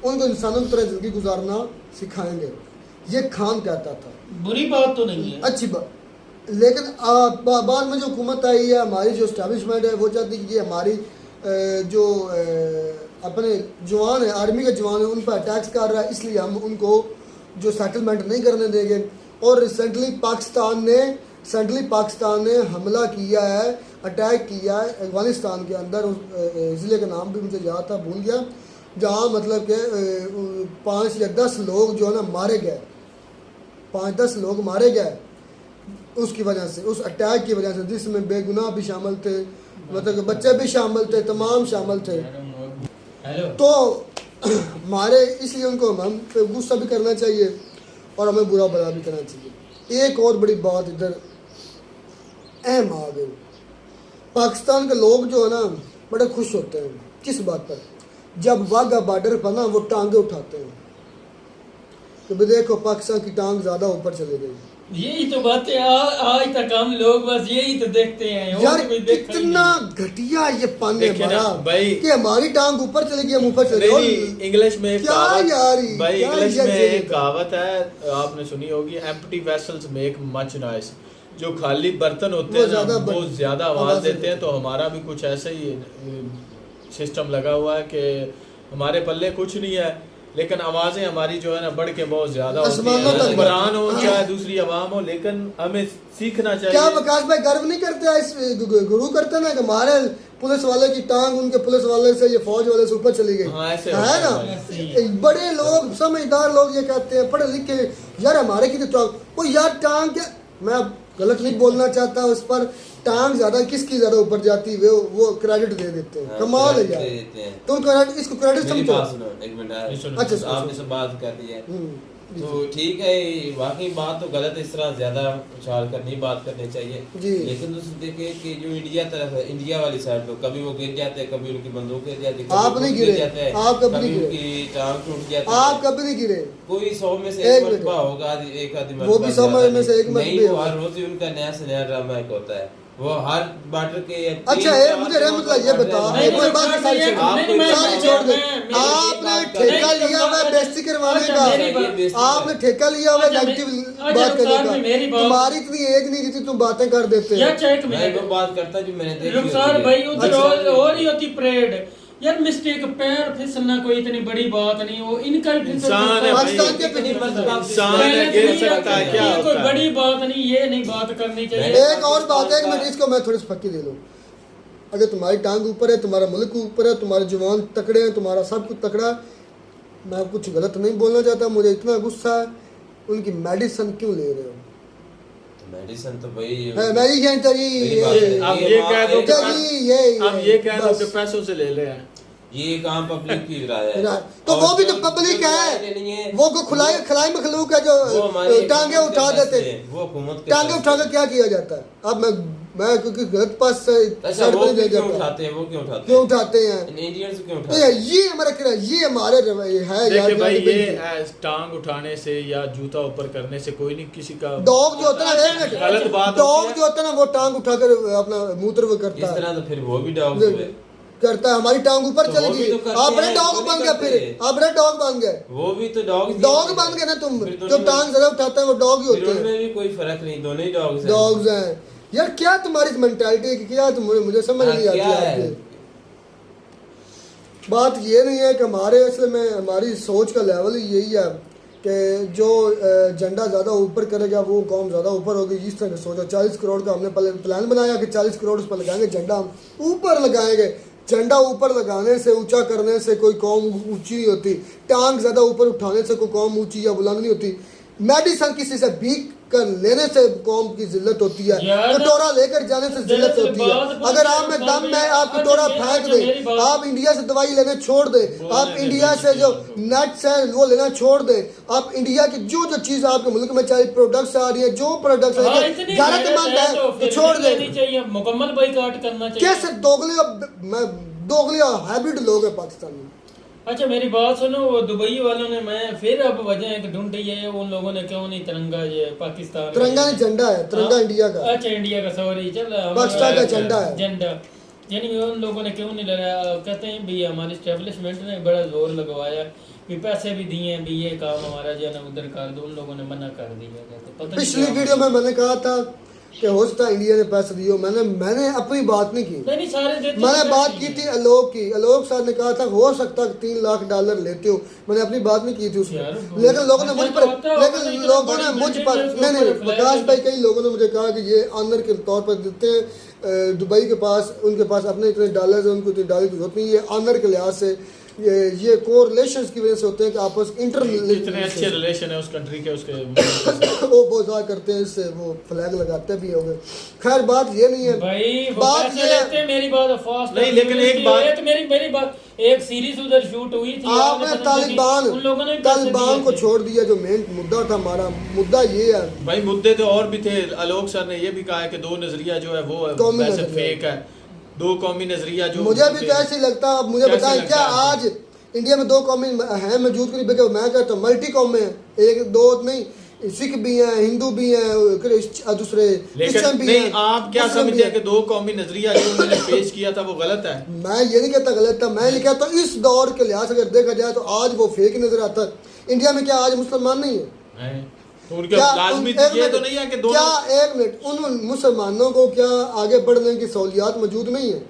Speaker 1: उनको इंसानों की तरह ज़िंदगी गुजारना सिखाएंगे। ये खान कहता था।
Speaker 7: बुरी बात तो नहीं है।
Speaker 1: अच्छी बात, लेकिन बाद में जो हुकूमत आई है, हमारी जो इस्टेब्लिशमेंट है, वो चाहती है कि हमारी जो अपने जवान है, आर्मी के जवान है, उन पर अटैक्स कर रहा है, इसलिए हम उनको जो सेटलमेंट नहीं करने देंगे। और रिसेंटली पाकिस्तान ने हमला किया है, अटैक किया है अफगानिस्तान के अंदर, उस ज़िले का नाम भी मुझे याद था, भूल गया, जहाँ मतलब कि 5 या 10 लोग जो है ना मारे गए, 5-10 लोग मारे गए उसकी वजह से, उस अटैक की वजह से, जिसमें बेगुनाह भी शामिल थे, मतलब कि बच्चे भी शामिल थे, तमाम शामिल थे।
Speaker 7: हेलो,
Speaker 1: तो हमारे इसलिए उनको हम पे गुस्सा भी करना चाहिए और हमें बुरा भला भी करना चाहिए। एक और बड़ी बात इधर अहम आ गई, पाकिस्तान के लोग जो है ना बड़े खुश होते हैं। किस बात पर? जब वाघा बॉर्डर पर ना वो टांगे उठाते हैं, तो भी देखो पाकिस्तान की टांग ज़्यादा ऊपर चली गई।
Speaker 7: यही तो बातें आज तक हम लोग बस यही तो देखते हैं और
Speaker 1: यार
Speaker 7: कोई देखा ही
Speaker 1: कितना
Speaker 7: नहीं।
Speaker 1: घटिया ये पानी
Speaker 8: देखिए ना
Speaker 1: हमारा
Speaker 8: भाई,
Speaker 1: कि हमारी टांग ऊपर चली गई, हम ऊपर चले गए।
Speaker 8: नहीं, इंग्लिश में एक
Speaker 1: क्या
Speaker 8: कहावत
Speaker 1: यार ये,
Speaker 8: भाई,
Speaker 1: क्या
Speaker 8: इंग्लिश
Speaker 1: ये
Speaker 8: में
Speaker 1: ये
Speaker 8: एक कहावत है, आपने सुनी होगी, empty vessels make much noise. जो खाली बर्तन होते
Speaker 1: वो
Speaker 8: हैं ना,
Speaker 1: ज्यादा
Speaker 8: वो ज्यादा आवाज
Speaker 1: आवाज़
Speaker 8: देते हैं। तो हमारा भी कुछ ऐसा ही सिस्टम लगा हुआ है कि हमारे पल्ले कुछ नहीं है, लेकिन आवाजें हमारी जो है ना बढ़ के बहुत ज्यादा होती
Speaker 1: आसमानों
Speaker 8: हैं।
Speaker 1: तक
Speaker 8: हुक्मरान हो
Speaker 1: हाँ।
Speaker 8: चाहे दूसरी आवाम हो, लेकिन हमें सीखना
Speaker 1: क्या
Speaker 8: चाहिए।
Speaker 1: विकास भाई गर्व नहीं करते, इस गुरु करते ना कि हमारे पुलिस वाले की टांग उनके पुलिस वाले से, ये फौज वाले से ऊपर चली गई,
Speaker 8: हाँ, ऐसे
Speaker 1: है
Speaker 8: होता
Speaker 1: ना?
Speaker 7: ऐसे ही है।
Speaker 1: बड़े लोग, समझदार लोग ये कहते हैं, पढ़े लिखे, यार हमारे की तो टांग, वो यार टांग क्या, मैं अब गलत नहीं बोलना चाहता उस पर, टांग ज्यादा किसकी ज्यादा ऊपर जाती है वो क्रेडिट दे देते हैं। कमाल है यार, तुम क्रेडिट, इसको क्रेडिट
Speaker 9: मेरी
Speaker 1: समझो।
Speaker 9: बात सुनो एक मिनट।
Speaker 1: अच्छा,
Speaker 9: आपने सब बात कर दी है
Speaker 1: जी।
Speaker 9: तो ठीक है, वाकई बात तो गलत है, इस तरह ज्यादा उछाल कर नहीं बात करनी चाहिए।
Speaker 1: जी।
Speaker 9: लेकिन दूसरी देखिए कि जो इंडिया तरफ है, इंडिया वाली साइड पे कभी वो गिर जाते हैं, कभी उनकी बंदूक गिर जाती है,
Speaker 1: आप नहीं गिरे, आप कभी नहीं गिरे,
Speaker 9: उनकी टांग टूट जाती है।
Speaker 1: आप कभी नहीं गिरे,
Speaker 9: कोई 100 में से
Speaker 1: एक
Speaker 9: एक
Speaker 1: मिनट।
Speaker 9: मरतबा होगा, एक आधी
Speaker 1: वो भी 100 में से एक मरतबा
Speaker 9: नहीं, वो
Speaker 1: होगा।
Speaker 9: हर रोज ही उनका नया से नया ड्रामा एक होता है, वो हर बॉर्डर के
Speaker 1: अच्छा है, मुझे रहमतुल्लाह ये बता,
Speaker 7: नहीं,
Speaker 1: एक
Speaker 7: नहीं,
Speaker 1: बात
Speaker 7: नहीं,
Speaker 1: सारी
Speaker 7: नहीं,
Speaker 1: छोड़,
Speaker 7: नहीं, मैं-
Speaker 1: सारी
Speaker 7: मैं-
Speaker 1: छोड़ दे।
Speaker 7: मैं-
Speaker 1: आपने
Speaker 9: मैं-
Speaker 1: ठेका
Speaker 7: नहीं,
Speaker 1: लिया हुआ है बेइज्जती करवाने
Speaker 7: अच्छा,
Speaker 1: का,
Speaker 7: मेरी बात-
Speaker 1: आपने ठेका लिया हुआ है
Speaker 7: अच्छा,
Speaker 1: नेगेटिव
Speaker 7: अच्छा,
Speaker 1: बात करने
Speaker 7: रुखसार भाई, मेरी
Speaker 1: का।
Speaker 7: बात-
Speaker 1: तुम्हारी इतनी एज नहीं जितनी तुम बातें कर देते
Speaker 7: यार
Speaker 1: हो।
Speaker 7: चाहे एक
Speaker 9: मैं वो
Speaker 7: मिनट,
Speaker 9: बात करता जो मैंने देखी
Speaker 7: रुखसार
Speaker 9: होती है।
Speaker 7: भाई उधर
Speaker 1: अच्छा।
Speaker 7: और ही होती परेड यार, मिस्टेक पैर फिसलना कोई इतनी बड़ी बात नहीं, वो इनका ही फिसल
Speaker 8: इंसान है
Speaker 7: सकता है।
Speaker 1: पाकिस्तान के
Speaker 9: इतनी मर्तबा
Speaker 8: इंसान है,
Speaker 7: पहले
Speaker 8: गिर
Speaker 7: नहीं
Speaker 8: सकता है,
Speaker 7: ये
Speaker 8: क्या
Speaker 7: कोई
Speaker 8: होता है?
Speaker 7: बड़ी बात नहीं, ये नहीं बात करनी चाहिए।
Speaker 1: एक और बात है, एक मिनट इसको मैं थोड़ी सी फक्की दे लूँ। अगर तुम्हारी टांग ऊपर है, तुम्हारा मुल्क ऊपर है, तुम्हारे जवान तकड़े हैं, तुम्हारा सब कुछ तकड़ा है, मैं कुछ गलत नहीं बोलना चाहता, मुझे इतना गुस्सा है, उनकी मेडिसिन क्यों ले रहे हो?
Speaker 9: मेडिसिन तो भाई
Speaker 1: मेडिसिन तो
Speaker 9: मेरी बात है।
Speaker 8: आप ये कह दो कि आप ये कह दो कि
Speaker 1: बस।
Speaker 8: पैसों से ले रहे हैं।
Speaker 9: ये काम पब्लिक की राय है।
Speaker 1: तो
Speaker 9: और
Speaker 1: वो भी तो
Speaker 9: जो-
Speaker 1: पब्लिक
Speaker 9: जो
Speaker 1: है,
Speaker 9: नहीं है,
Speaker 1: वो को खिलाई मखलूक है
Speaker 9: वो
Speaker 1: जो
Speaker 9: हमारी
Speaker 1: टांगे
Speaker 9: हुकूमत
Speaker 1: उठा
Speaker 9: के पास
Speaker 1: देते,
Speaker 9: है, वो हुकूमत के
Speaker 1: टांगे
Speaker 9: पास
Speaker 1: उठा
Speaker 9: है।
Speaker 1: कर क्या किया जाता है? अब मैं क्योंकि गलत पास से
Speaker 9: अच्छा,
Speaker 1: साइड
Speaker 9: वो
Speaker 1: पर नहीं
Speaker 9: क्यों
Speaker 1: जाता,
Speaker 9: उठाते हैं, वो क्यों उठाते
Speaker 1: क्यों
Speaker 9: हैं?
Speaker 1: उठाते हैं?
Speaker 9: इंडियंस क्यों
Speaker 1: तो
Speaker 9: उठाते हैं?
Speaker 1: ये हमारा क्या, ये हमारे रवैये है यार।
Speaker 8: देखिए भाई,
Speaker 1: यार,
Speaker 8: ये टांग उठाने से या जूता ऊपर करने से कोई नहीं किसी का
Speaker 1: डॉग जो होता है ना, एक
Speaker 8: गलत
Speaker 1: मिनट,
Speaker 8: बात
Speaker 1: डॉग
Speaker 8: होती है।
Speaker 1: जो होता है ना, वो टांग उठाकर अपना मूत्र वो
Speaker 9: इस
Speaker 1: करता
Speaker 9: तरह
Speaker 1: है,
Speaker 9: तो फिर वो भी डॉग हुए।
Speaker 1: करता है, हमारी टांग ऊपर
Speaker 9: तो
Speaker 1: चली
Speaker 9: वो भी
Speaker 1: गई,
Speaker 9: तो करते
Speaker 1: आपने
Speaker 9: हैं,
Speaker 1: डॉग
Speaker 9: वो भी
Speaker 1: बन गए,
Speaker 9: करते
Speaker 1: फिर
Speaker 9: हैं।
Speaker 1: आपने डॉग बन गए,
Speaker 9: वो भी तो डॉग
Speaker 1: डॉग बन गए ना तुम,
Speaker 9: फिर
Speaker 1: जो
Speaker 9: दोनों
Speaker 1: टांग ज्यादा उठाते हैं वो डॉग ही
Speaker 9: फिर
Speaker 1: होते हैं,
Speaker 9: उनमें भी कोई फर्क नहीं, दोनों ही डॉग्स हैं।
Speaker 1: डॉग्स हैं। यार क्या तुम्हारी मेंटालिटी है कि क्या तुम, मुझे समझ नहीं आती
Speaker 9: क्या है?
Speaker 1: आपकी बात। ये नहीं है कि हमारे असल में हमारी सोच का लेवल ही यही है कि जो झंडा ज़्यादा ऊपर करेगा वो कौम ज़्यादा ऊपर होगी। इस तरह की सोचो, 40 करोड़ का हमने प्लान बनाया कि 40 करोड़ उस पर लगाएंगे, झंडा हम ऊपर लगाएंगे। झंडा ऊपर लगाने से, ऊंचा करने से कोई कौम ऊंची नहीं होती, टांग ज़्यादा ऊपर उठाने से कोई कौम ऊंची या बुलंद नहीं होती। मेडिसन किसी से भीख कर लेने से कौम की जिल्लत होती है, कटोरा लेकर जाने से जिल्लत होती है। अगर आप में दम है आप कटोरा फेंक दें, आप इंडिया से दवाई लेने छोड़ दें, आप इंडिया से जो नट्स है वो लेना छोड़ दें, आप इंडिया की जो जो चीज़ आपके मुल्क में चाहे प्रोडक्ट्स आ रही है, जो प्रोडक्ट्स गलतमंद है तो छोड़ दें।
Speaker 7: मुकम्मल बाइकआउट करना चाहिए।
Speaker 1: कैसे दोगली हाइब्रिड लोग हैं पाकिस्तान में।
Speaker 7: अच्छा मेरी बात सुनो, वो दुबई वालों ने मैं फिर अब वजह ढूंढी है, उन लोगों ने क्यों नहीं तिरंगा ये पाकिस्तान,
Speaker 1: तिरंगा नहीं झंडा है, तिरंगा इंडिया का।
Speaker 7: अच्छा इंडिया का, सॉरी, चल
Speaker 1: पाकिस्तान का झंडा है,
Speaker 7: झंडा। यानी उन लोगों ने क्यों नहीं लगाया? कहते हैं भी हमारी स्टैब्लिशमेंट ने बड़ा जोर लगवाया भी पैसे भी दिए भी ये काम हमारा जो है ना उधर कर दो, उन लोगों ने मना कर दिया।
Speaker 1: पिछली वीडियो में मैंने कहा था कि हो सकता है इंडिया ने पैसे दिए, मैंने अपनी बात नहीं की, मैंने बात की थी आलोक की। आलोक साहब ने कहा था हो सकता है $3 लाख लेते हो, मैंने अपनी बात नहीं की थी उसमें। लेकिन लोगों ने मुझ पर नहीं प्रकाश भाई, कई लोगों ने मुझे कहा कि ये ऑनर के तौर पर देते हैं, दुबई के पास उनके पास अपने इतने डॉलर्स हैं, उनको इतने डॉलर की जरूरत नहीं, ये ऑनर के लिहाज से ये कोरिलेशंस की वजह से होते हैं कि आपस
Speaker 8: कितने अच्छे रिलेशन है उस कंट्री के, उसके
Speaker 1: वो बोझा करते हैं, इससे वो फ्लैग लगाते भी होंगे। खैर बात ये नहीं है
Speaker 7: भाई,
Speaker 1: बात ये है
Speaker 7: मेरी बात फास्ट
Speaker 8: नहीं, लेकिन एक बात
Speaker 7: मेरी बात, एक सीरीज उधर शूट हुई थी,
Speaker 1: आपने तालिबान को छोड़ दिया। जो मेन मुद्दा था हमारा मुद्दा ये है
Speaker 8: भाई, मुद्दे तो और भी थे। आलोक सर ने ये भी कहा है कि दो नजरिया जो है वो वैसे फेक है, दो कौमी नजरिया जो
Speaker 1: मुझे भी तो ऐसे ही लगता है। मुझे बताएं क्या आज इंडिया में 2 कौमी हैं मौजूद नहीं, बल्कि मैं कहता हूँ मल्टी कौम में, एक दो नहीं, सिख भी हैं, हिंदू भी हैं, दूसरे क्रिश्चियन भी हैं।
Speaker 8: आप क्या समझते हैं कि 2 कौमी नजरिया जो उन्होंने पेश किया था वो गलत है?
Speaker 1: मैं ये नहीं कहता गलत था, मैं ये कहता हूँ इस दौर के लिहाज से अगर देखा जाए तो आज वो फेक नजर आता है। इंडिया में क्या आज मुसलमान नहीं है?
Speaker 8: तो उनके लाजमी ये तो नहीं है कि
Speaker 1: क्या एक मिनट उन मुसलमानों को क्या आगे बढ़ने की सहूलियात मौजूद नहीं है?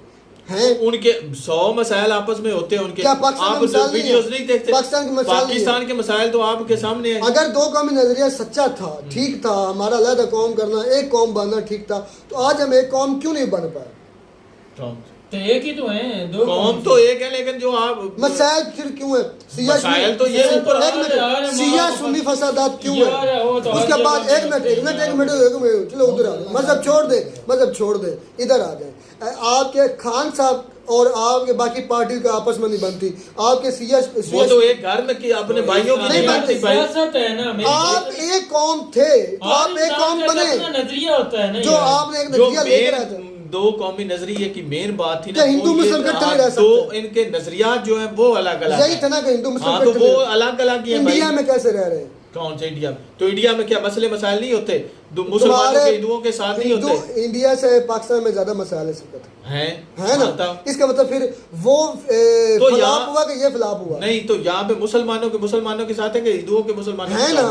Speaker 1: हैं
Speaker 8: उनके 100 मसाइल आपस में होते हैं उनके।
Speaker 1: क्या पाकिस्तान
Speaker 8: आप वीडियोस नहीं देखते? पाकिस्तान के मसाइल तो आपके सामने है।
Speaker 1: अगर 2 कौमी नजरिया सच्चा था, ठीक था, हमारा अलग कौम करना, एक कौम बनना ठीक था, तो आज हम एक कौम क्यों नहीं बन पाए?
Speaker 7: तो एक ही तो है, 2
Speaker 8: कौम तो एक है, लेकिन जो आप
Speaker 1: मसाइल फिर क्यों है?
Speaker 8: मसाइल तो ये
Speaker 1: सिया सुन्नी फसादात क्यों है? उसके बाद एक मिनट चलो उधर आ जाए, मजहब छोड़ दे, इधर आ जाए। आपके खान साहब और आपके बाकी पार्टी का आपस में नहीं बनती, आपके सिया
Speaker 8: वो तो एक घर में कि अपने भाइयों की
Speaker 1: नहीं बनती। आप एक कौम थे तो आप एक कौम बने,
Speaker 7: नजरिया होता है ना,
Speaker 1: जो आपने एक नजरिया लेकर आए थे।
Speaker 8: 2 कौमी नजरिए की मेन बात थी
Speaker 1: ना, हिंदू मुस्लिम इकट्ठे नहीं रह सकते,
Speaker 8: तो इनके नजरियात जो है वो अलग अलग,
Speaker 1: यही था ना कि हिंदू मुस्लिम
Speaker 8: तो वो अलग अलग ही है।
Speaker 1: इंडिया में कैसे रह रहे हैं?
Speaker 8: कौन से इंडिया में? तो इंडिया में क्या मसले मसाइल नहीं होते? मुसलमानों के हिंदुओं के साथ नहीं होते?
Speaker 1: इंडिया से पाकिस्तान में ज्यादा मसाले
Speaker 8: है
Speaker 1: ना, इसका मतलब फिर वो
Speaker 8: तो
Speaker 1: फ्लॉप हुआ कि ये फ्लॉप हुआ?
Speaker 8: नहीं, तो यहाँ पे मुसलमानों के साथ है कि हिंदुओं के मुसलमानों
Speaker 1: है ना।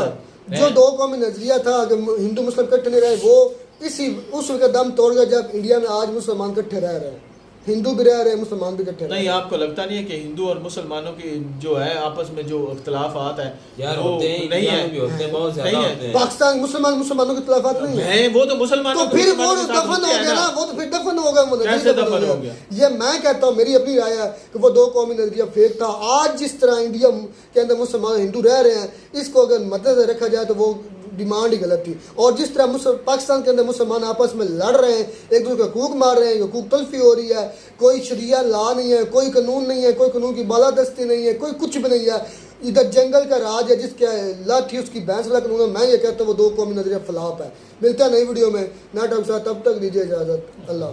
Speaker 1: जो 2 कौमी नजरिया था कि हिंदू मुस्लिम इकट्ठे नहीं रहे, वो उस का दम तोड़ गया जब इंडिया में आज मुसलमान इकट्ठे रह रहे हैं, हिंदू भी रह रहे हैं, मुसलमान भी इकट्ठे।
Speaker 8: नहीं, आपको लगता नहीं है कि हिंदू और मुसलमानों की जो है आपस में जो इख्तिलाफात है
Speaker 9: यार होते हैं, नहीं है, बहुत ज्यादा होते हैं।
Speaker 1: पाकिस्तान मुसलमानों के इख्तिलाफात नहीं है,
Speaker 8: वो तो मुसलमानों
Speaker 1: तो फिर वो दफन हो गया ना, वो तो फिर दफन हो गया।
Speaker 8: कैसे दफन हो गया?
Speaker 1: ये मैं कहता हूँ, मेरी अपनी राय है कि वो 2 कौमी नजरिया फेक था। आज जिस तरह इंडिया के अंदर मुसलमान हिंदू रह रहे हैं, इसको अगर मद्देनजर रखा जाए तो वो डिमांड ही गलत थी। और जिस तरह पाकिस्तान के अंदर मुसलमान आपस में लड़ रहे हैं, एक दूसरे को हकूक मार रहे हैं, हकूक तलफी हो रही है, कोई शरिया ला नहीं है, कोई कानून नहीं है, कोई कानून की बालादस्ती नहीं है, कोई कुछ भी नहीं है, इधर जंगल का राज है, जिसके लाठी उसकी भैंस वाला कानून है। मैं ये कहता हूँ वो 2 कौमी नजरिया फ्लॉप है। मिलता है नई वीडियो में, ना डॉक्टर साहब, तब तक दीजिए इजाजत। अल्लाह।